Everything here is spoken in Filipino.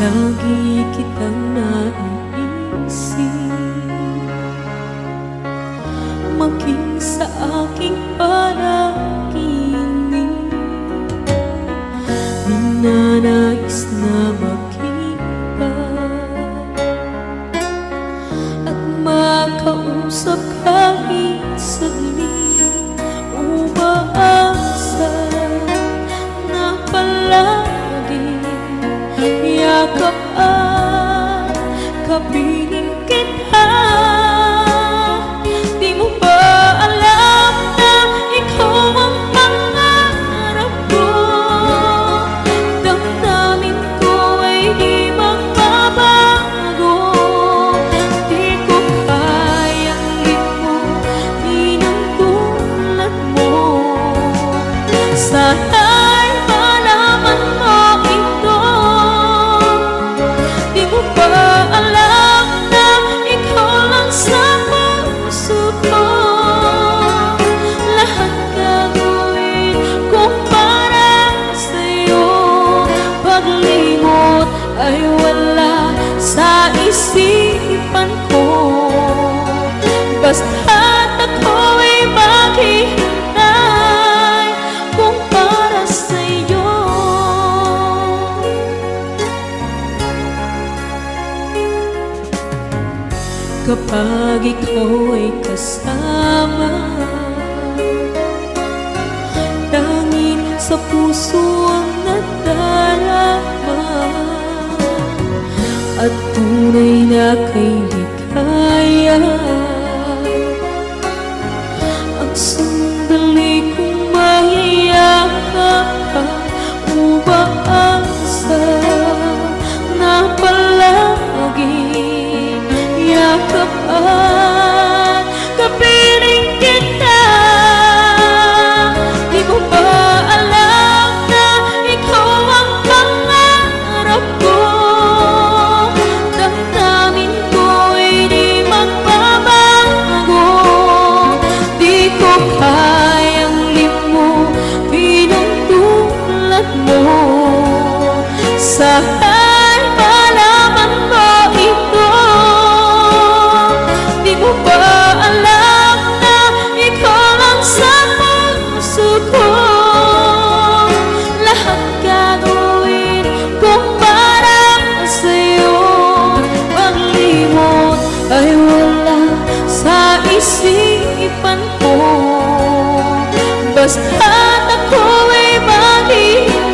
Lagi kitang naiisip, maging sa aking panaginip. Ninanais na makita at makausap kahit saglit. Umaasa na palagi yakap at kapiling kita. Di mo ba alam na ikaw ang pangarap ko? Damdamin ko ay di magbabago. Di ko kayang limutin ang tulad mo. Sana'y malaman mo ito. Di mo ba alam na ikaw lang sa puso ko? Lahat gagawin ko para sa'yo. Paglimot ay wala sa isipan ko. Basta't ako'y maghihintay kung para sa'yo. Kapag ikaw ay kasama, tanging sa puso ang nadarama, at tunay na kay ligaya. Ang sandali kong mayayakap ka, umaasa na palagi yakap at kapiling kita. Di mo ba alam na ikaw ang pangarap ko? Damdamin ko ay di magbabago. Di ko kayang limutin ang tulad mo. Sa'y malaman mo ito. Di mo ba alam na ikaw lang sa puso ko? Lahat gagawin ko para sa'yo. Paglimot ay wala sa isipan ko. Basta't ako'y maghihintay